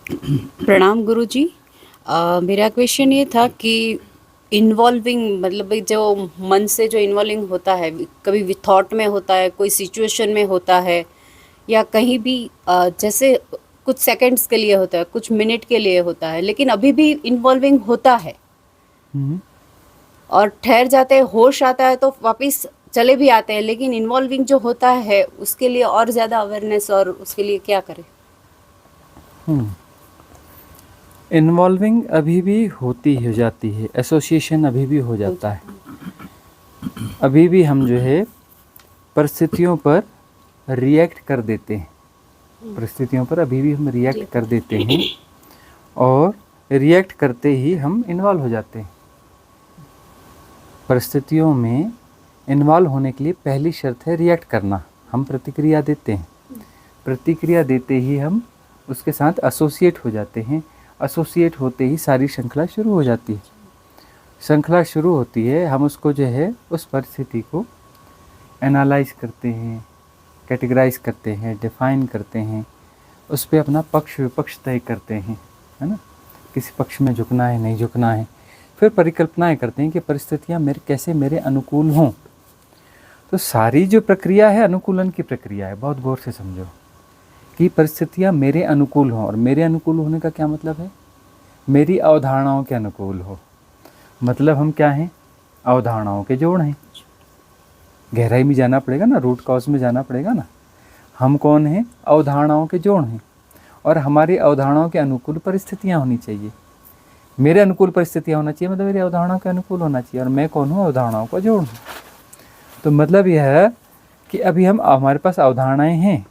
प्रणाम गुरुजी। मेरा क्वेश्चन ये था कि इन्वॉल्विंग मतलब जो मन से जो इन्वॉल्विंग होता है, कभी थॉट में होता है, कोई सिचुएशन में होता है, या कहीं भी जैसे कुछ सेकंड्स के लिए होता है, कुछ मिनट के लिए होता है, लेकिन अभी भी इन्वॉल्विंग होता है हम्म। और ठहर जाते हैं, होश आता है तो वापस चले भी आते हैं, लेकिन इन्वॉल्विंग जो होता है उसके लिए और ज़्यादा अवेयरनेस, और उसके लिए क्या करें? हम्म। इन्वॉल्विंग अभी भी होती हो जाती है, एसोसिएशन अभी भी हो हो जाता है। जाता है। अभी भी हम जो है परिस्थितियों पर रिएक्ट कर देते हैं। परिस्थितियों पर अभी भी हम रिएक्ट कर देते हैं और रिएक्ट करते ही हम इन्वॉल्व हो जाते हैं। परिस्थितियों में इन्वॉल्व होने के लिए पहली शर्त है रिएक्ट करना। हम प्रतिक्रिया देते हैं, प्रतिक्रिया देते ही हम उसके साथ एसोसिएट हो जाते हैं। एसोसिएट होते ही सारी श्रृंखला शुरू हो जाती है। श्रृंखला शुरू होती है, हम उसको जो है उस परिस्थिति को एनालाइज करते हैं, कैटेगराइज करते हैं, डिफाइन करते हैं, उस पर अपना पक्ष विपक्ष तय करते हैं, है ना। किसी पक्ष में झुकना है, नहीं झुकना है। फिर परिकल्पनाएं करते हैं कि परिस्थितियां मेरे अनुकूल हों। तो सारी जो प्रक्रिया है अनुकूलन की प्रक्रिया है। बहुत गौर से समझो कि परिस्थितियां मेरे अनुकूल हों, और मेरे अनुकूल होने का क्या मतलब है? मेरी अवधारणाओं के अनुकूल हो। मतलब हम क्या हैं? अवधारणाओं के जोड़ हैं। गहराई में जाना पड़ेगा ना, रूट कॉज में जाना पड़ेगा ना। हम कौन हैं? अवधारणाओं के जोड़ हैं, और हमारी अवधारणाओं के अनुकूल परिस्थितियां होनी चाहिए। मेरे अनुकूल परिस्थितियां होना चाहिए, मतलब मेरी अवधारणाओं के अनुकूल होना चाहिए, और मैं कौन हूँ? अवधारणाओं का जोड़ हूँ। तो मतलब यह है कि अभी हमारे पास अवधारणाएं हैं,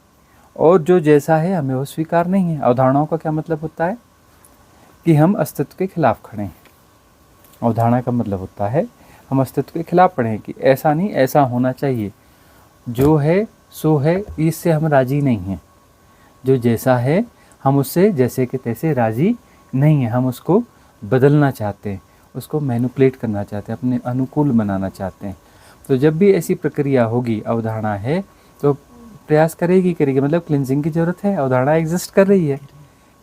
और जो जैसा है हमें वो स्वीकार नहीं है। अवधारणाओं का क्या मतलब होता है? कि हम अस्तित्व के खिलाफ खड़े हैं। अवधारणा का मतलब होता है हम अस्तित्व के खिलाफ खड़े हैं कि ऐसा नहीं, ऐसा होना चाहिए। जो है सो है, इससे हम राजी नहीं हैं। जो जैसा है हम उससे जैसे कि तैसे राजी नहीं है। हम उसको बदलना चाहते हैं, उसको मैनिपुलेट करना चाहते हैं, अपने अनुकूल बनाना चाहते हैं। तो जब भी ऐसी प्रक्रिया होगी, अवधारणा है तो प्रयास करेगी, मतलब क्लिनजिंग की ज़रूरत है। अवधारणा एग्जिस्ट कर रही है,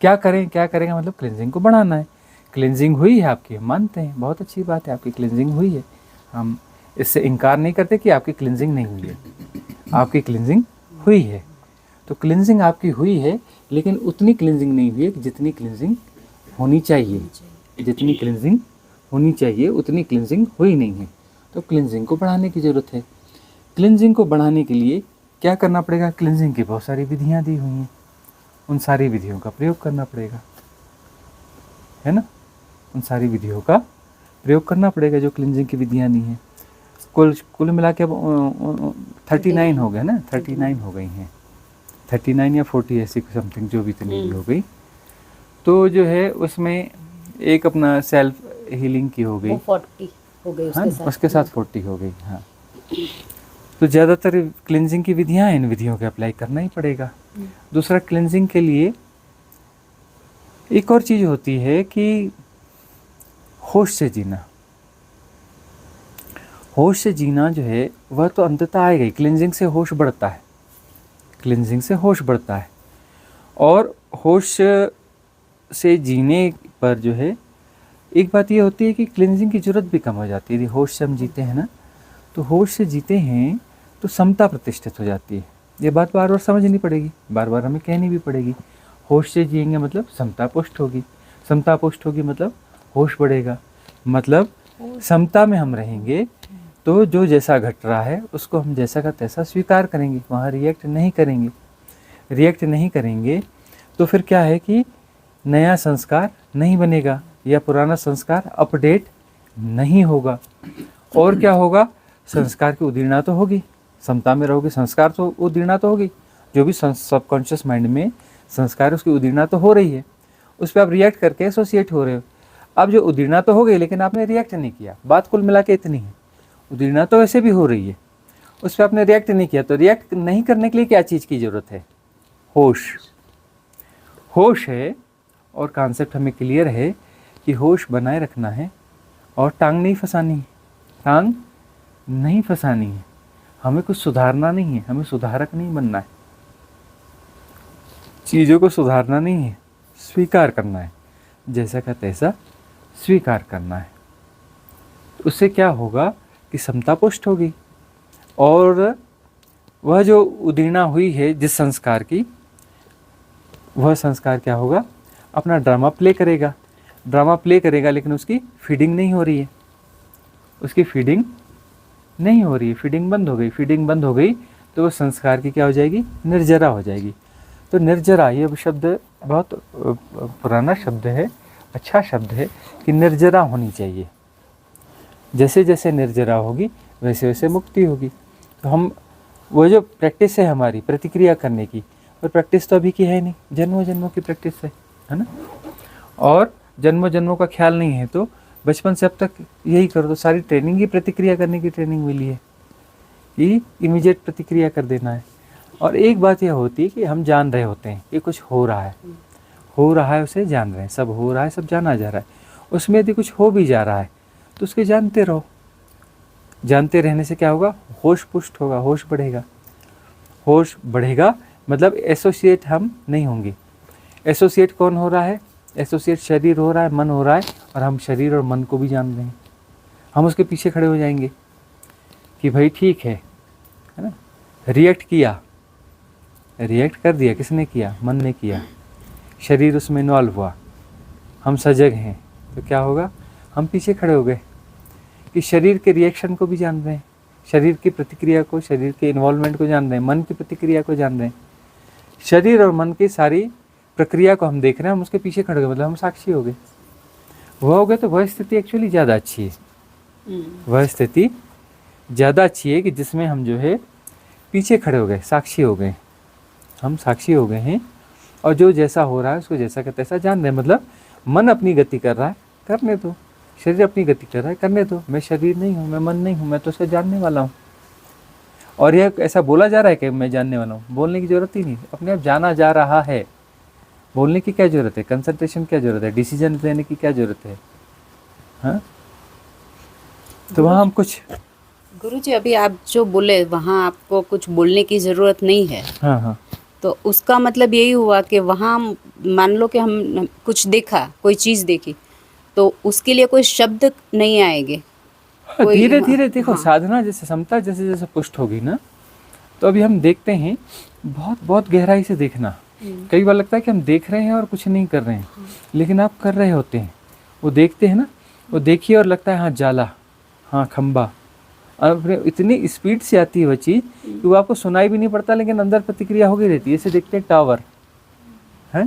क्या करें, क्या करेंगे? मतलब क्लिनजिंग को बढ़ाना है। क्लिनजिंग हुई है आपकी, हम मानते हैं, बहुत अच्छी बात है, आपकी क्लिनजिंग हुई है। हम इससे इनकार नहीं करते कि आपकी क्लिनजिंग नहीं हुई है, आपकी क्लिनजिंग हुई है। तो क्लिनजिंग आपकी हुई है, लेकिन उतनी क्लिनजिंग नहीं हुई है जितनी क्लिनजिंग होनी चाहिए। जितनी क्लिनजिंग होनी चाहिए उतनी क्लिनजिंग हुई नहीं है। तो क्लिनजिंग को बढ़ाने की ज़रूरत है। क्लिनजिंग को बढ़ाने के लिए क्या करना पड़ेगा? क्लिनजिंग की बहुत सारी विधियाँ दी हुई हैं, उन सारी विधियों का प्रयोग करना पड़ेगा, है ना। उन सारी विधियों का प्रयोग करना पड़ेगा जो क्लिनजिंग की विधियाँ दी हैं। कुल मिला के अब 39 हो गए ना, 39 हो गई हैं, 39 या 40 ऐसी समथिंग, जो भी इतनी भी हो गई। तो जो है उसमें एक अपना सेल्फ हीलिंग की हो गई, 40 हो गई हाँ, उसके साथ। उसके साथ 40 हो गई, हाँ। तो ज़्यादातर क्लिनजिंग की विधियाँ इन विधियों के अप्लाई करना ही पड़ेगा। दूसरा, क्लिनजिंग के लिए एक और चीज़ होती है कि होश से जीना। होश से जीना जो है वह तो अंततः आएगा ही। क्लिनजिंग से होश बढ़ता है, क्लिनजिंग से होश बढ़ता है। और होश से जीने पर जो है एक बात ये होती है कि क्लिनजिंग की ज़रूरत भी कम हो जाती है। यदि होश से हम जीते हैं ना, तो होश से जीते हैं तो समता प्रतिष्ठित हो जाती है। ये बात बार बार समझनी पड़ेगी, बार बार हमें कहनी भी पड़ेगी। होश से जिएंगे मतलब समता पुष्ट होगी, समता पुष्ट होगी मतलब होश बढ़ेगा, मतलब समता में हम रहेंगे। तो जो जैसा घट रहा है उसको हम जैसा का तैसा स्वीकार करेंगे, वहाँ रिएक्ट नहीं करेंगे। रिएक्ट नहीं करेंगे तो फिर क्या है कि नया संस्कार नहीं बनेगा, या पुराना संस्कार अपडेट नहीं होगा। और क्या होगा? संस्कार की उदीर्णा तो होगी। समता में रहोगे, संस्कार तो उदीर्णा तो होगी। जो भी सबकॉन्शियस माइंड में संस्कार है उसकी उदीर्णा तो हो रही है, उस पर आप रिएक्ट करके एसोसिएट हो रहे हो। अब जो उदीर्णा तो हो गई, लेकिन आपने रिएक्ट नहीं किया। बात कुल मिला के इतनी है, उदीर्णा तो वैसे भी हो रही है, उस पर आपने रिएक्ट नहीं किया। तो रिएक्ट नहीं करने के लिए क्या चीज़ की ज़रूरत है? होश। होश है, और कॉन्सेप्ट हमें क्लियर है कि होश बनाए रखना है और टांग नहीं फंसानी है। टांग नहीं फंसानी है, हमें कुछ सुधारना नहीं है, हमें सुधारक नहीं बनना है, चीज़ों को सुधारना नहीं है, स्वीकार करना है, जैसा का तैसा स्वीकार करना है। उससे क्या होगा कि समता पुष्ट होगी, और वह जो उदीर्णा हुई है जिस संस्कार की, वह संस्कार क्या होगा, अपना ड्रामा प्ले करेगा। ड्रामा प्ले करेगा लेकिन उसकी फीडिंग नहीं हो रही है, उसकी फीडिंग नहीं हो रही है, फीडिंग बंद हो गई। फीडिंग बंद हो गई तो वह संस्कार की क्या हो जाएगी, निर्जरा हो जाएगी। तो निर्जरा, ये शब्द बहुत पुराना शब्द है, अच्छा शब्द है कि निर्जरा होनी चाहिए। जैसे जैसे निर्जरा होगी वैसे वैसे मुक्ति होगी। तो हम वो जो प्रैक्टिस है हमारी प्रतिक्रिया करने की, और प्रैक्टिस तो अभी की है नहीं, जन्मों जन्मों की प्रैक्टिस है ना। और जन्मों जन्मों का ख्याल नहीं है तो बचपन से अब तक यही करो। तो सारी ट्रेनिंग ही प्रतिक्रिया करने की ट्रेनिंग मिली है कि इमीडिएट प्रतिक्रिया कर देना है। और एक बात यह होती है कि हम जान रहे होते हैं कि कुछ हो रहा है उसे जान रहे हैं, सब हो रहा है, सब जाना जा रहा है। उसमें यदि कुछ हो भी जा रहा है तो उसके जानते रहो। जानते रहने से क्या होगा, होश पुष्ट होगा, होश बढ़ेगा। होश बढ़ेगा मतलब एसोसिएट हम नहीं होंगे। एसोसिएट कौन हो रहा है, एसोसिएट शरीर हो रहा है, मन हो रहा है, और हम शरीर और मन को भी जान रहे हैं। हम उसके पीछे खड़े हो जाएंगे कि भाई ठीक है ना। रिएक्ट किया, रिएक्ट कर दिया, किसने किया, मन ने किया, शरीर उसमें इन्वॉल्व हुआ, हम सजग हैं, तो क्या होगा, हम पीछे खड़े हो गए कि शरीर के रिएक्शन को भी जान रहे हैं, शरीर की प्रतिक्रिया को, शरीर के इन्वॉल्वमेंट को जान रहे हैं, मन की प्रतिक्रिया को जान रहे हैं। शरीर और मन की सारी प्रक्रिया को हम देख रहे हैं, हम उसके पीछे खड़े हो गए, मतलब हम साक्षी हो गए। वह हो गए तो वह स्थिति एक्चुअली ज़्यादा अच्छी है। वह स्थिति ज़्यादा अच्छी है कि जिसमें हम जो है पीछे खड़े हो गए, साक्षी हो गए, हम साक्षी हो गए हैं। और जो जैसा हो रहा है उसको जैसा का तैसा जान रहे हैं। मतलब मन अपनी गति कर रहा है, करने दो। शरीर अपनी गति कर रहा है, करने दो। मैं शरीर नहीं हूँ, मैं मन नहीं हूँ, मैं तो उसे जानने वाला हूँ। और यह ऐसा बोला जा रहा है कि मैं जानने वाला हूँ, बोलने की ज़रूरत ही नहीं, अपने आप जाना जा रहा है। बोलने की क्या ज़रूरत है, कंसंट्रेशन क्या ज़रूरत है, डिसीजन लेने की क्या ज़रूरत है, हाँ। तो वहाँ हम कुछ, गुरुजी अभी आप जो बोले वहाँ आपको कुछ बोलने की ज़रूरत नहीं है, हाँ हाँ, तो उसका मतलब यही हुआ कि वहाँ मान लो कि हम कुछ देखा, कोई चीज़ देखी, तो उसके लिए कोई शब्द नहीं आएंगे। हाँ, कोई, धीरे हाँ, धीरे देखो, हाँ, साधना जैसे समता जैसे जैसे पुष्ट होगी ना, तो अभी हम देखते हैं बहुत बहुत गहराई से देखना। कई बार लगता है कि हम देख रहे हैं और कुछ नहीं कर रहे हैं, लेकिन आप कर रहे होते हैं। वो देखते हैं ना, वो देखिए और लगता है हाँ जाला, हाँ खंबा, अब इतनी स्पीड से आती है वह चीज़ कि वो आपको सुनाई भी नहीं पड़ता, लेकिन अंदर प्रतिक्रिया होगी रहती है। ऐसे देखते हैं टावर है,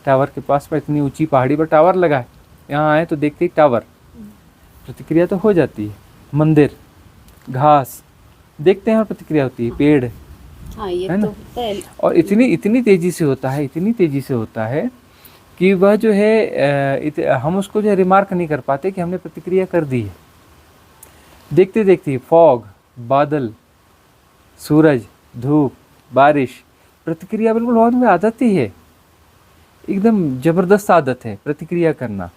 टावर के पास में इतनी ऊंची पहाड़ी पर टावर लगा है, यहाँ आए तो देखते ही टावर, प्रतिक्रिया तो हो जाती है। मंदिर, घास देखते हैं और प्रतिक्रिया होती है। पेड़, हाँ, ये है तो ना? होता है। और इतनी तेज़ी से होता है, इतनी तेज़ी से होता है कि वह जो है हम उसको जो है रिमार्क नहीं कर पाते कि हमने प्रतिक्रिया कर दी है। देखते देखते फॉग, बादल, सूरज, धूप, बारिश, प्रतिक्रिया बिल्कुल बहुत में आदत ही है, एकदम ज़बरदस्त आदत है प्रतिक्रिया करना।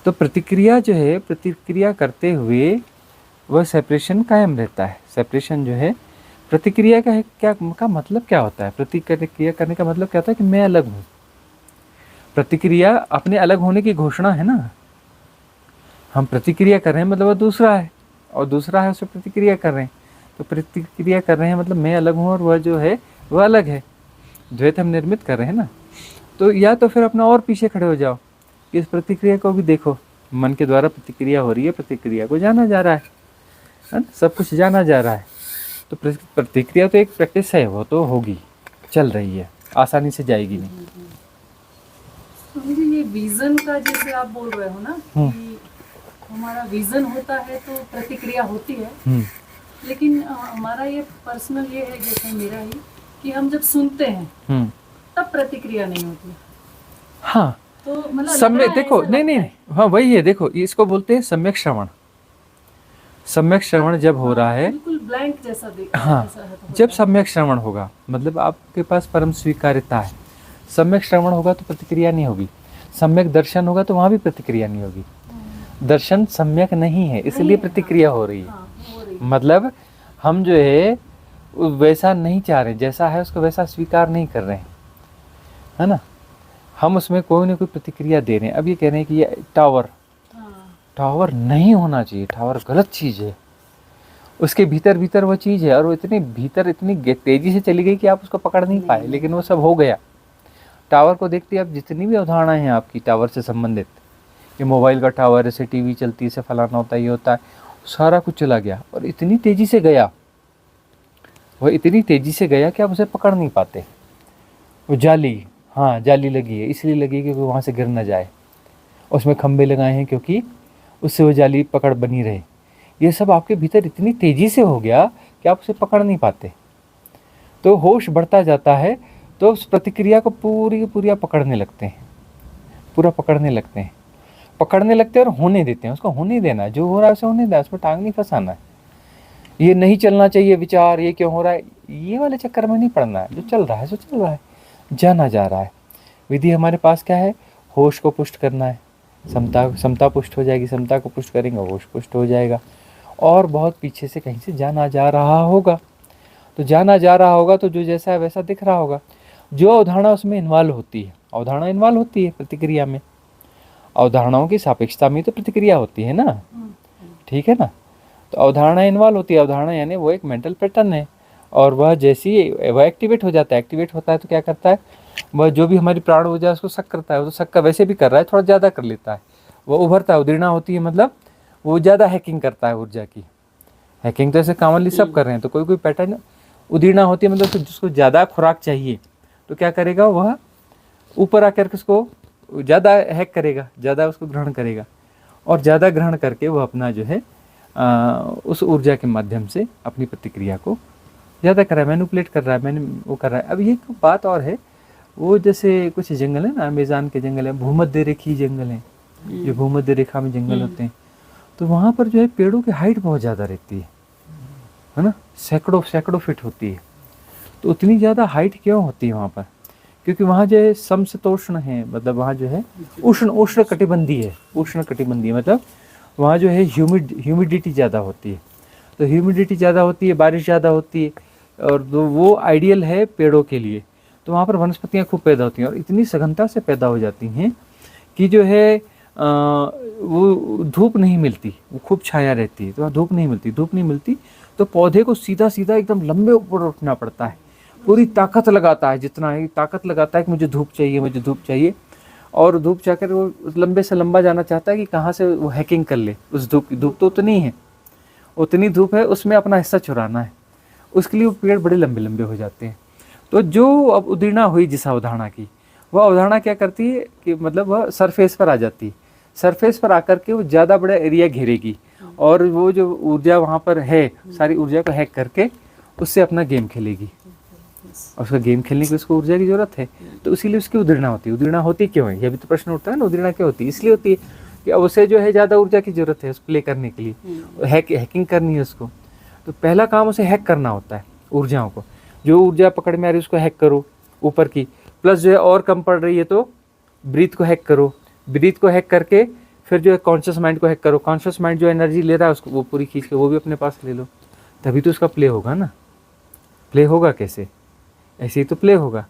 तो प्रतिक्रिया जो है, प्रतिक्रिया करते हुए वह सेपरेशन कायम रहता है। सेपरेशन जो है प्रतिक्रिया का है, क्या का मतलब क्या होता है, प्रतिक्रिया करने का मतलब क्या होता है कि मैं अलग हूँ। प्रतिक्रिया अपने अलग होने की घोषणा है ना। हम प्रतिक्रिया कर रहे हैं मतलब वह दूसरा है, और दूसरा है उसे प्रतिक्रिया कर रहे हैं। तो प्रतिक्रिया कर रहे हैं मतलब मैं अलग हूँ और वह जो है वह अलग है। द्वैत हम निर्मित कर रहे हैं ना। तो या तो फिर अपना और पीछे खड़े हो जाओ कि इस प्रतिक्रिया को भी देखो, मन के द्वारा प्रतिक्रिया हो रही है, प्रतिक्रिया को जाना जा रहा है ना, सब कुछ जाना जा रहा है। तो प्रतिक्रिया तो एक प्रैक्टिस है, वो तो होगी, चल रही है, आसानी से जाएगी नहीं। मुझे ये विजन का जैसे आप बोल रहे हो ना कि हमारा विजन होता है तो प्रतिक्रिया होती है, लेकिन हमारा ये पर्सनल ये है, जैसे मेरा ही, कि हम जब सुनते हैं तब प्रतिक्रिया नहीं होती। हाँ, तो मतलब सम्यक देखो, नहीं, हाँ वही है, देखो इसको बोलते हैं सम्यक श्रवण। सम्यक श्रवण जब हो रहा है, बिल्कुल ब्लैंक जैसा हाँ, जब सम्यक श्रवण होगा मतलब आपके पास परम स्वीकार्यता है। सम्यक श्रवण होगा तो प्रतिक्रिया नहीं होगी, सम्यक दर्शन होगा तो वहाँ भी प्रतिक्रिया नहीं होगी। दर्शन सम्यक नहीं है, इसलिए प्रतिक्रिया हो रही है। मतलब हम जो है वैसा नहीं चाह रहे, जैसा है उसको वैसा स्वीकार नहीं कर रहे हैं, है ना। हम उसमें कोई ना कोई प्रतिक्रिया दे रहे हैं। अब ये कह रहे हैं कि ये टावर हाँ, टावर नहीं होना चाहिए, टावर गलत चीज़ है। उसके भीतर भीतर वो चीज़ है और वो इतनी भीतर इतनी तेज़ी से चली गई कि आप उसको पकड़ नहीं पाए, लेकिन वो सब हो गया। टावर को देखते आप जितनी भी अवधारणाएं हैं आपकी टावर से संबंधित, ये मोबाइल का टावर, ऐसे टीवी चलती है, ऐसे फलाना होता है, ये होता है, सारा कुछ चला गया और इतनी तेज़ी से गया, वह इतनी तेज़ी से गया कि आप उसे पकड़ नहीं पाते। वो जाली, हाँ जाली लगी है, इसलिए लगी क्योंकि वहाँ से गिर न जाए, उसमें खंबे लगाए हैं क्योंकि उससे वो जाली पकड़ बनी रहे। ये सब आपके भीतर इतनी तेज़ी से हो गया कि आप उसे पकड़ नहीं पाते। तो होश बढ़ता जाता है तो उस प्रतिक्रिया को पूरी की पूरी आप पकड़ने लगते हैं, पूरा पकड़ने लगते हैं, पकड़ने लगते हैं और होने देते हैं। उसको होने देना, जो हो रहा है उसे होने देना, उसमें टांग नहीं फंसाना है। ये नहीं चलना चाहिए विचार, ये क्यों हो रहा है, ये वाले चक्कर में नहीं पड़ना है। जो चल रहा है सो चल रहा है, जाना जा रहा है। विधि हमारे पास क्या है, होश को पुष्ट करना है, समता पुष्ट हो जाएगी, समता को पुष्ट करेंगे होश पुष्ट हो जाएगा। और बहुत पीछे से कहीं से जाना जा रहा होगा, तो जाना जा रहा होगा तो जो जैसा है वैसा दिख रहा होगा। जो अवधारणा उसमें इन्वॉल्व होती है, अवधारणा इन्वॉल्व होती है प्रतिक्रिया में, अवधारणाओं की सापेक्षता में तो प्रतिक्रिया होती है ना, ठीक है ना। तो अवधारणा इन्वॉल्व होती है, अवधारणा यानी वो एक मेंटल पैटर्न है, और वह जैसी वह एक्टिवेट हो जाता है, एक्टिवेट होता है तो क्या करता है, वह जो भी हमारी प्राण ऊर्जा उसको शक करता है, वो तो शक का वैसे भी कर रहा है, थोड़ा ज़्यादा कर लेता है, वो उभरता है, उदीर्णा होती है, मतलब वो ज़्यादा हैकिंग करता है ऊर्जा की। हैकिंग तो ऐसे कॉमनली सब कर रहे हैं, तो कोई कोई पैटर्न उदीर्णा होती है, मतलब तो जिसको ज़्यादा खुराक चाहिए तो क्या करेगा, वह ऊपर आकर के उसको ज़्यादा हैक करेगा, ज़्यादा उसको ग्रहण करेगा, और ज़्यादा ग्रहण करके वह अपना जो है उस ऊर्जा के माध्यम से अपनी प्रतिक्रिया को ज़्यादा कर रहा है, मैनिपुलेट कर रहा है, वो कर रहा है। अब ये बात और है, वो जैसे कुछ जंगल है ना, अमेज़न के जंगल हैं, भूमध्य रेखीय जंगल हैं, जो भूमध्य रेखा में जंगल होते हैं, तो वहाँ पर जो है पेड़ों की हाइट बहुत ज़्यादा रहती है ना, सैकड़ों सैकड़ों फीट होती है। तो उतनी ज़्यादा हाइट क्यों होती है वहाँ पर, क्योंकि वहाँ जो है समशीतोष्ण है, मतलब वहाँ जो है उष्ण कटिबंधीय है, उष्ण कटिबंधीय मतलब वहाँ जो है ह्यूमिडिटी ज़्यादा होती है। तो ह्यूमिडिटी ज़्यादा होती है, बारिश ज़्यादा होती है, और वो आइडियल है पेड़ों के लिए। तो वहाँ पर वनस्पतियाँ खूब पैदा होती हैं और इतनी सघनता से पैदा हो जाती हैं कि जो है वो धूप नहीं मिलती, वो खूब छाया रहती है, तो वहाँ धूप नहीं मिलती तो पौधे को सीधा सीधा एकदम लंबे ऊपर उठना पड़ता है, पूरी ताकत लगाता है, जितना है ताकत लगाता है कि मुझे धूप चाहिए, और धूप जाकर वो लंबे से लंबा जाना चाहता है कि कहाँ से वो हैकिंग कर ले उस धूप की। धूप तो उतनी है, उतनी धूप है, उसमें अपना हिस्सा चुराना है, उसके लिए वो पेड़ बड़े लंबे लंबे हो जाते हैं। तो जो अब उदीर्णा हुई जिस अवधारणा की, वह अवधारणा क्या करती है कि मतलब वह सरफेस पर आ जाती है, सरफेस पर आकर के वो ज़्यादा बड़ा एरिया घेरेगी, और वो जो ऊर्जा वहाँ पर है सारी ऊर्जा को हैक करके उससे अपना गेम खेलेगी, और उसका गेम खेलने की उसको ऊर्जा की जरूरत है, तो इसीलिए उसकी उदीर्णा होती है। उदीर्णा होती क्यों है, यह भी तो प्रश्न उठता है ना, उदीर्णा क्यों होती है, इसलिए होती है कि उसे जो है ज़्यादा ऊर्जा की जरूरत है उसको प्ले करने के लिए, हैकिंग करनी है उसको। तो पहला काम उसे हैक करना होता है ऊर्जाओं को, जो ऊर्जा पकड़ में आ रही है उसको हैक करो ऊपर की, प्लस जो है और कम पड़ रही है तो ब्रीथ को हैक करो, ब्रीथ को हैक करके फिर जो है कॉन्शियस माइंड को हैक करो, कॉन्शियस माइंड जो एनर्जी ले रहा है उसको वो पूरी खींच के वो भी अपने पास ले लो, तभी तो उसका प्ले होगा ना। प्ले होगा कैसे, ऐसे ही तो प्ले होगा।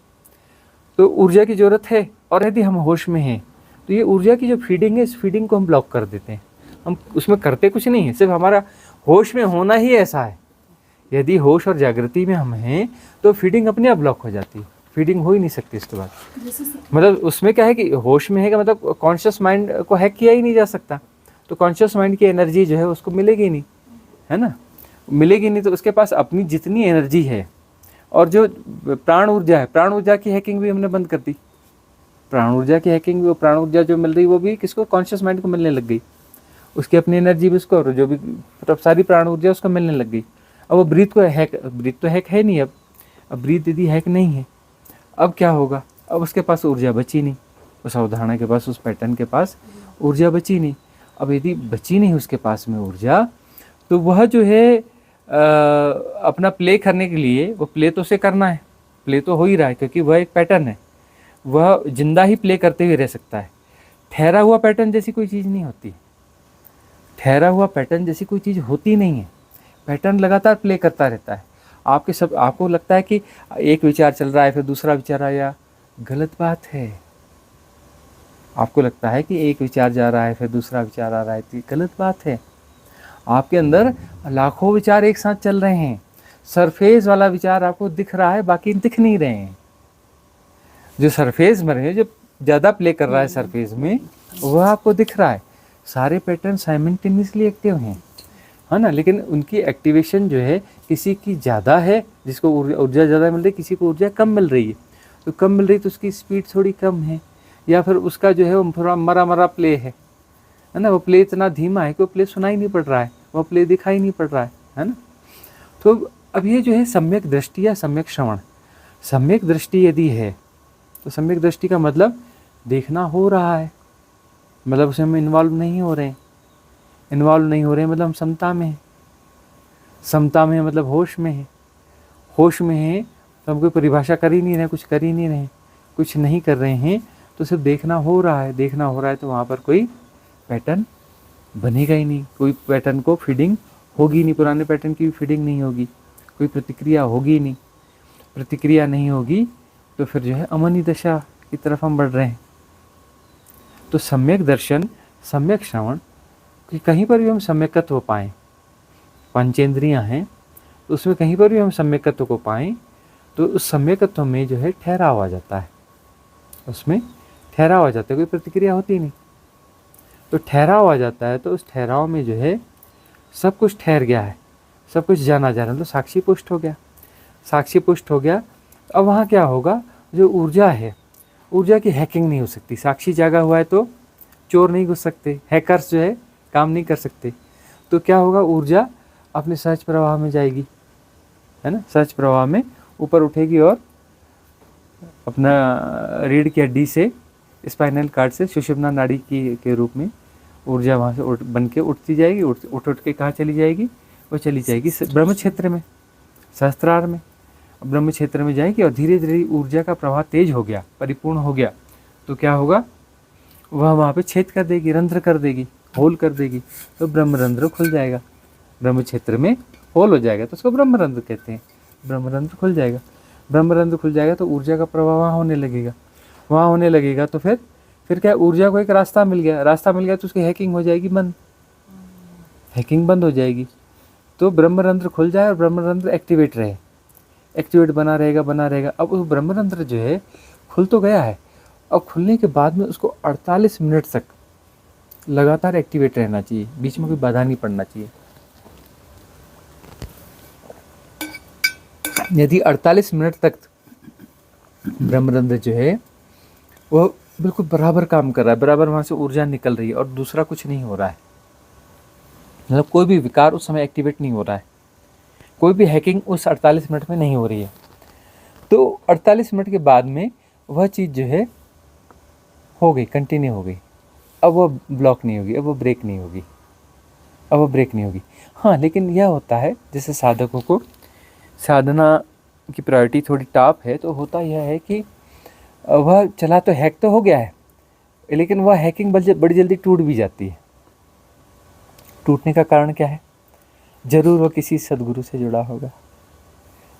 तो ऊर्जा की ज़रूरत है, और यदि हम होश में हैं तो ये ऊर्जा की जो फीडिंग है, इस फीडिंग को हम ब्लॉक कर देते हैं। हम उसमें करते कुछ नहीं है, सिर्फ हमारा होश में होना ही ऐसा है। यदि होश और जागृति में हम हैं तो फीडिंग अपने आप ब्लॉक हो जाती है, फीडिंग हो ही नहीं सकती इसके बाद। मतलब उसमें क्या है कि होश में है कि मतलब कॉन्शियस माइंड को हैक किया ही नहीं जा सकता, तो कॉन्शियस माइंड की एनर्जी जो है उसको मिलेगी नहीं, है ना, मिलेगी नहीं। तो उसके पास अपनी जितनी एनर्जी है, और जो प्राण ऊर्जा है, प्राण ऊर्जा की हैकिंग भी हमने बंद कर दी। प्राण ऊर्जा की हैकिंग भी, वो प्राण ऊर्जा जो मिल रही वो भी किसको, कॉन्शियस माइंड को मिलने लग गई, उसकी अपनी एनर्जी भी उसको, और जो भी मतलब सारी प्राण ऊर्जा उसको मिलने लग गई। अब वो ब्रीथ को हैक, ब्रीथ तो हैक है नहीं, अब ब्रीथ यदि हैक नहीं है, अब क्या होगा, अब उसके पास ऊर्जा बची नहीं, उस अवधारणा के पास, उस पैटर्न के पास ऊर्जा बची नहीं। अब यदि बची नहीं उसके पास में ऊर्जा, तो वह जो है अपना प्ले करने के लिए, वो प्ले तो उसे करना है, प्ले तो हो ही रहा है क्योंकि वह एक पैटर्न है, वह जिंदा ही प्ले करते हुए रह सकता है। ठहरा हुआ पैटर्न जैसी कोई चीज़ नहीं होती, ठहरा हुआ पैटर्न जैसी कोई चीज़ होती नहीं है। पैटर्न लगातार प्ले करता रहता है। आपको लगता है कि एक विचार चल रहा है फिर दूसरा विचार आया, गलत बात है। आपको लगता है कि एक विचार जा रहा है फिर दूसरा विचार आ रहा है, तो ये गलत बात है। आपके अंदर लाखों विचार एक साथ चल रहे हैं। सरफेस वाला विचार आपको दिख रहा है, बाकी दिख नहीं रहे हैं। जो सरफेस में रहे, जो ज़्यादा प्ले कर रहा है सरफेस में, वह आपको दिख रहा है। सारे पैटर्न साइमल्टेनियसली एक्टिव हैं, है ना, लेकिन उनकी एक्टिवेशन जो है किसी की ज़्यादा है, जिसको ऊर्जा ज़्यादा मिल रही है, किसी को ऊर्जा कम मिल रही है। तो कम मिल रही तो उसकी स्पीड थोड़ी कम है, या फिर उसका जो है वो थोड़ा मरा मरा प्ले है ना। वो प्ले इतना धीमा है कि वो प्ले सुनाई नहीं पड़ रहा है, वो प्ले दिखाई नहीं पड़ रहा है ना। तो अब ये जो है सम्यक दृष्टि या सम्यक श्रवण, सम्यक दृष्टि यदि है तो सम्यक दृष्टि का मतलब देखना हो रहा है, मतलब उसमें हम इन्वॉल्व नहीं हो रहे हैं। इन्वॉल्व नहीं हो रहे हैं मतलब हम समता में हैं। समता में मतलब होश में है। होश में है तो हम कोई परिभाषा कर ही नहीं रहे, कुछ कर ही नहीं रहे, कुछ नहीं कर रहे हैं, तो सिर्फ देखना हो रहा है। देखना हो रहा है तो वहाँ पर कोई पैटर्न बनेगा ही नहीं, कोई पैटर्न को फीडिंग होगी नहीं, पुराने पैटर्न की भी फीडिंग नहीं होगी, कोई प्रतिक्रिया होगी नहीं। प्रतिक्रिया नहीं होगी तो फिर जो है अमनी दशा की तरफ हम बढ़ रहे हैं। तो सम्यक दर्शन, सम्यक श्रवण, कि कहीं पर भी हम सम्यकत्व पाएँ, पंचेंद्रियाँ हैं तो उसमें कहीं पर भी हम सम्यकत्व को पाएँ तो उस सम्यकत्व में जो है ठहराव आ जाता है, उसमें ठहराव आ जाता है, कोई प्रतिक्रिया होती नहीं। तो ठहराव आ जाता है तो उस ठहराव में जो है सब कुछ ठहर गया है, सब कुछ जाना जा रहा है, मतलब साक्षी पुष्ट हो गया। साक्षी पुष्ट हो गया, अब वहाँ क्या होगा, जो ऊर्जा है, ऊर्जा की हैकिंग नहीं हो सकती। साक्षी जागा हुआ है तो चोर नहीं घुस सकते, हैकर्स जो है काम नहीं कर सकते। तो क्या होगा, ऊर्जा अपने सहज प्रवाह में जाएगी, है ना, सहज प्रवाह में ऊपर उठेगी और अपना रीढ़ की हड्डी से, स्पाइनल कार्ड से सुषुम्ना नाड़ी की के रूप में ऊर्जा वहाँ से बन के उठती जाएगी। उठ के कहाँ चली जाएगी, वो चली जाएगी ब्रह्म क्षेत्र में, सहस्त्रार में। ब्रह्म क्षेत्र में जाएगी और धीरे धीरे ऊर्जा का प्रवाह तेज हो गया, परिपूर्ण हो गया, तो क्या होगा, वह वहाँ पे छेद कर देगी, रंध्र कर देगी, होल कर देगी, तो ब्रह्मरंध्र खुल जाएगा। ब्रह्म क्षेत्र में होल हो जाएगा तो उसको ब्रह्मरंध्र कहते हैं। ब्रह्मरंध्र खुल जाएगा, ब्रह्मरंध्र खुल जाएगा तो ऊर्जा का प्रवाह वहाँ होने लगेगा। वहाँ होने लगेगा तो फिर क्या, ऊर्जा को एक रास्ता मिल गया। रास्ता मिल गया तो उसकी हैकिंग हो जाएगी बंद, हैकिंग बंद हो जाएगी। तो ब्रह्मरंध्र खुल जाए और ब्रह्मरंध्र एक्टिवेट रहे, एक्टिवेट बना रहेगा। अब वो ब्रह्मरंध्र जो है खुल तो गया है, अब खुलने के बाद में उसको 48 मिनट तक लगातार एक्टिवेट रहना चाहिए, बीच में कोई बाधा नहीं पड़ना चाहिए। यदि 48 मिनट तक ब्रह्मरंध्र जो है वो बिल्कुल बराबर काम कर रहा है, बराबर वहाँ से ऊर्जा निकल रही है और दूसरा कुछ नहीं हो रहा है, मतलब कोई भी विकार उस समय एक्टिवेट नहीं हो रहा है, कोई भी हैकिंग उस 48 मिनट में नहीं हो रही है, तो 48 मिनट के बाद में वह चीज़ जो है हो गई, कंटिन्यू हो गई। अब वो ब्लॉक नहीं होगी, अब वो ब्रेक नहीं होगी, अब वो ब्रेक नहीं होगी। हाँ, लेकिन यह होता है जैसे साधकों को साधना की प्रायोरिटी थोड़ी टॉप है, तो होता यह है कि वह चला तो हैक तो हो गया है, लेकिन वह हैकिंग बड़ी जल्दी टूट भी जाती है। टूटने का कारण क्या है, ज़रूर वो किसी सदगुरु से जुड़ा होगा,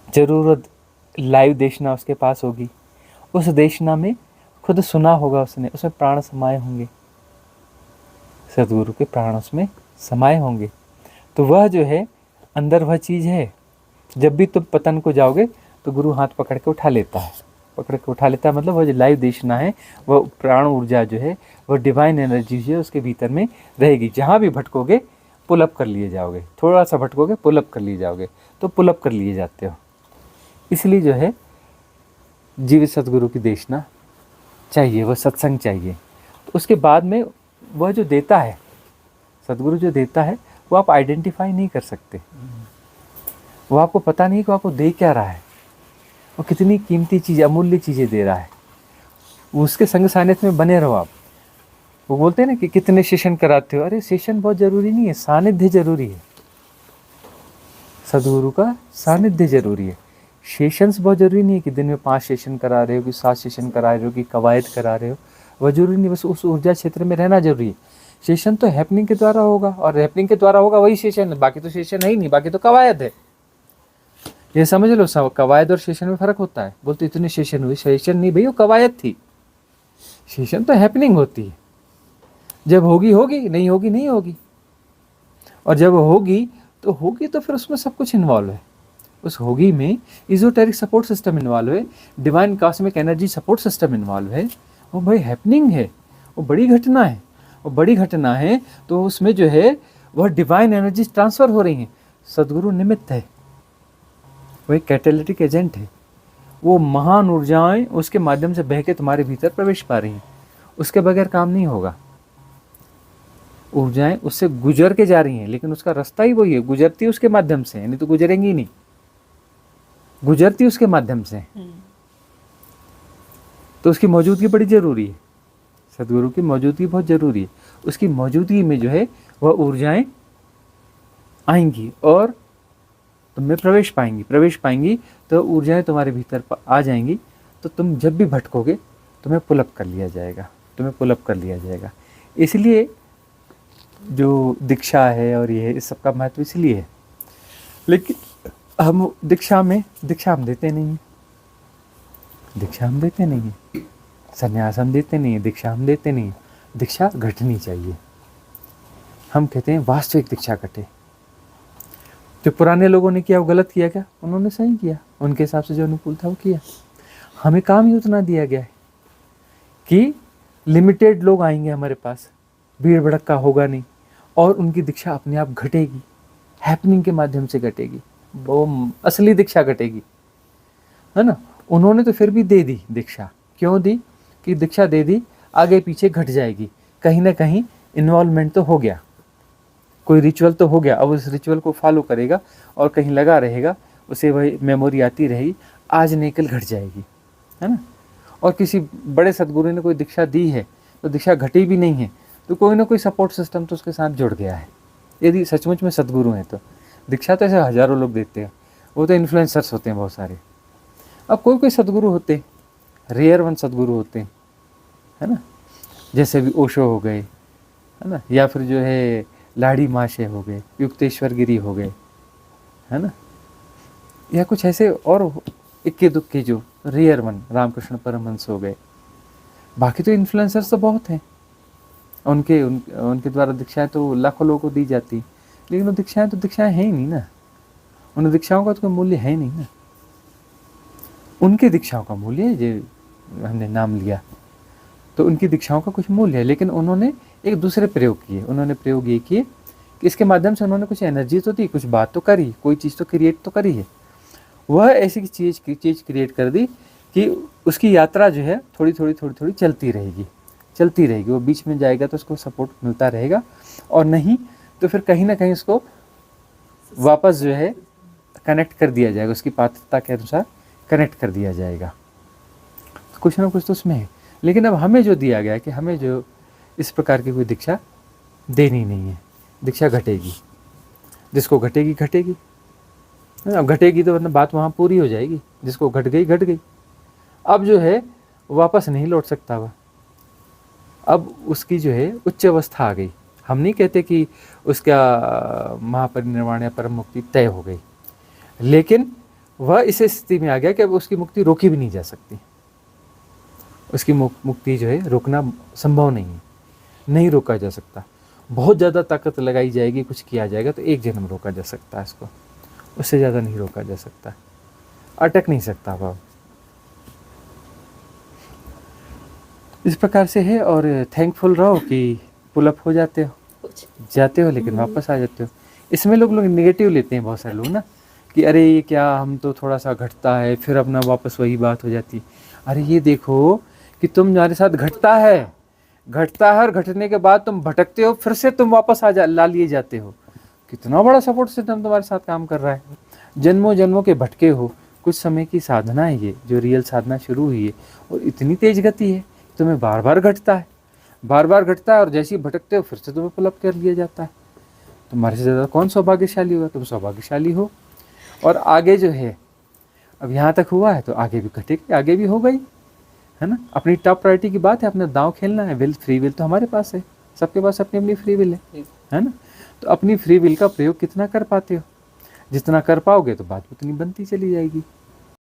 ज़रूर लाइव देशना उसके पास होगी, उस देशना में खुद सुना होगा उसने, उसमें प्राण समाये होंगे, सदगुरु के प्राण उसमें समाये होंगे। तो वह जो है अंदर वह चीज़ है, जब भी तुम पतन को जाओगे तो गुरु हाथ पकड़ के उठा लेता है, पकड़ के उठा लेता है, मतलब वह जो लाइव देशना है, वह प्राण ऊर्जा जो है, वह डिवाइन एनर्जी जो है उसके भीतर में रहेगी। जहाँ भी भटकोगे पुलअप कर लिए जाओगे, थोड़ा सा भटकोगे पुलअप कर लिए जाओगे, तो पुलअप कर लिए जाते हो। इसलिए जो है जीवित सदगुरु की देशना चाहिए, वह सत्संग चाहिए। तो उसके बाद में वह जो देता है, सदगुरु जो देता है, वो आप आइडेंटिफाई नहीं कर सकते, वो आपको पता नहीं कि आपको दे क्या रहा है, वो कितनी कीमती चीज़, अमूल्य चीज़ें दे रहा है। उसके संग सानिध्य में बने रहो आप। वो बोलते हैं ना कि कितने सेशन कराते हो, अरे सेशन बहुत ज़रूरी नहीं है, सानिध्य ज़रूरी है, सदगुरु का सानिध्य ज़रूरी है। सेशंस बहुत ज़रूरी नहीं है कि दिन में 5 सेशन करा रहे हो, कि 7 सेशन करा रहे हो, कि कवायद करा रहे हो, वह जरूरी नहीं, बस उस ऊर्जा क्षेत्र में रहना जरूरी है। सेशन तो हैपनिंग के द्वारा होगा, और हैपनिंग के द्वारा होगा वही सेशन है, बाकी तो सेशन है ही नहीं, बाकी तो कवायद है। ये समझ लो, कवायद और सेशन में फ़र्क होता है। बोलते इतने सेशन हुए, सेशन नहीं भाई, वो कवायद थी। सेशन तो हैपनिंग होती है, जब होगी होगी, नहीं होगी नहीं होगी, और जब होगी तो फिर उसमें सब कुछ इन्वॉल्व है। उस होगी में इजोटेरिक सपोर्ट सिस्टम इन्वॉल्व है, divine cosmic energy support system involve है। वो भाई हैपनिंग है, वो बड़ी घटना है, वो बड़ी घटना है, तो उसमें जो है वह डिवाइन एनर्जी ट्रांसफ़र हो रही हैं। सदगुरु निमित्त है, वो एक कैटालिटिक एजेंट है, वो महान ऊर्जाएं उसके माध्यम से बह के तुम्हारे भीतर प्रवेश पा रही हैं, उसके बगैर काम नहीं होगा। ऊर्जाएं उससे गुजर के जा रही हैं, लेकिन उसका रास्ता ही वही है, गुजरती उसके माध्यम से, नहीं तो गुजरेंगी नहीं, गुजरती उसके माध्यम से। तो उसकी मौजूदगी बड़ी जरूरी है, सदगुरु की मौजूदगी बहुत जरूरी है। उसकी मौजूदगी में जो है वह ऊर्जाएं आएंगी और तुम में प्रवेश पाएंगी, तो ऊर्जाएं तुम्हारे भीतर आ जाएंगी, तो तुम जब भी भटकोगे तुम्हें पुलअप कर लिया जाएगा। इसलिए जो दीक्षा है और ये इस सब का महत्व इसलिए है। लेकिन हम दीक्षा हम देते नहीं हैं, संन्यास हम देते नहीं हैं, दीक्षा हम देते नहीं हैं। दीक्षा घटनी चाहिए। हम कहते हैं वास्तविक दीक्षा घटे। जो पुराने लोगों ने किया वो गलत किया क्या? उन्होंने सही किया, उनके हिसाब से जो अनुकूल था वो किया। हमें काम ही उतना दिया गया है कि लिमिटेड लोग आएंगे हमारे पास, भीड़ भड़क्का होगा नहीं, और उनकी दीक्षा अपने आप घटेगी, हैपनिंग के माध्यम से घटेगी, वो असली दीक्षा घटेगी, है ना। उन्होंने तो फिर भी दे दी दीक्षा, क्यों दी? कि दीक्षा दे दी, आगे पीछे घट जाएगी, कहीं ना कहीं इन्वॉल्वमेंट तो हो गया, कोई रिचुअल तो हो गया, अब उस रिचुअल को फॉलो करेगा और कहीं लगा रहेगा, उसे वही मेमोरी आती रहेगी, आज नहीं कल घट जाएगी, है ना। और किसी बड़े सदगुरु ने कोई दीक्षा दी है तो दीक्षा घटी भी नहीं है, तो कोई ना कोई सपोर्ट सिस्टम तो उसके साथ जुड़ गया है। यदि सचमुच में सदगुरु हैं तो दीक्षा तो ऐसे हजारों लोग देते हैं, वो तो इन्फ्लुएंसर्स होते हैं बहुत सारे। अब कोई सदगुरु होते, रेयर वन सदगुरु होते हैं, है ना, जैसे भी ओशो हो गए, है ना, या फिर जो है लाड़ी माशे हो गए, युक्तेश्वर गिरी हो गए, है ना, या कुछ ऐसे और इक्के दुक्के जो रेयर वन रामकृष्ण परमहंस हो गए। बाकी तो इन्फ्लुएंसर्स तो बहुत हैं, उनके द्वारा दीक्षाएं तो लाखों लोगों को दी जाती, लेकिन वो दीक्षाएं हैं ही नहीं ना, उन दीक्षाओं का तो कोई मूल्य है नहीं ना। उनकी दीक्षाओं का मूल्य है, जो हमने नाम लिया तो उनकी दीक्षाओं का कुछ मूल्य है, लेकिन उन्होंने एक दूसरे प्रयोग किए। उन्होंने प्रयोग ये किए कि इसके माध्यम से उन्होंने कुछ एनर्जी तो दी, कुछ बात तो करी, कोई चीज़ तो क्रिएट तो करी है। वह ऐसी चीज़ क्रिएट कर दी कि उसकी यात्रा जो है थोड़ी थोड़ी चलती रहेगी। वो बीच में जाएगा तो उसको सपोर्ट मिलता रहेगा, और नहीं तो फिर कहीं ना कहीं उसको वापस जो है कनेक्ट कर दिया जाएगा, उसकी पात्रता के अनुसार कनेक्ट कर दिया जाएगा। कुछ ना कुछ तो उसमें है। लेकिन अब हमें जो दिया गया है कि हमें जो इस प्रकार की कोई दीक्षा देनी नहीं है, दीक्षा घटेगी, जिसको घटेगी अब घटेगी तो वरना बात वहाँ पूरी हो जाएगी, जिसको घट गई। अब जो है वापस नहीं लौट सकता वह, अब उसकी जो है उच्च अवस्था आ गई। हम नहीं कहते कि उसका महापरिनिर्वाण या परम मुक्ति तय हो गई, लेकिन वह इस स्थिति में आ गया कि अब उसकी मुक्ति रोकी भी नहीं जा सकती। उसकी मुक्ति जो है रोकना संभव नहीं रोका जा सकता। बहुत ज़्यादा ताकत लगाई जाएगी, कुछ किया जाएगा तो एक जन्म रोका जा सकता है इसको, उससे ज़्यादा नहीं रोका जा सकता, अटक नहीं सकता वह। इस प्रकार से है, और थैंकफुल रहो कि पुलअप हो जाते हो लेकिन वापस आ जाते हो। इसमें लोग नेगेटिव लेते हैं बहुत सारे लोग ना, कि अरे ये क्या, हम तो थोड़ा सा घटता है फिर अपना वापस वही बात हो जाती। अरे ये देखो कि तुम्हारे साथ घटता है और घटने के बाद तुम भटकते हो, फिर से तुम वापस ला लिए जाते हो। कितना बड़ा सपोर्ट सिस्टम तुम्हारे साथ काम कर रहा है। जन्मों के भटके हो, कुछ समय की साधना है ये, जो रियल साधना शुरू हुई है, और इतनी तेज गति है, तुम्हें बार बार घटता है, और जैसे ही भटकते हो फिर से तुम्हें पुलअप कर लिया जाता है। तुम्हारे से ज़्यादा कौन सौभाग्यशाली होगा? तुम सौभाग्यशाली हो। और आगे जो है, अब यहाँ तक हुआ है तो आगे भी घटेगी, आगे भी हो गई, है ना। अपनी टॉप प्रायोरिटी की बात है, अपना दांव खेलना है। फ्री विल तो हमारे पास है, सबके पास अपनी फ्री विल है ना। तो अपनी फ्री विल का प्रयोग कितना कर पाते हो? जितना कर पाओगे तो बात उतनी बनती चली जाएगी।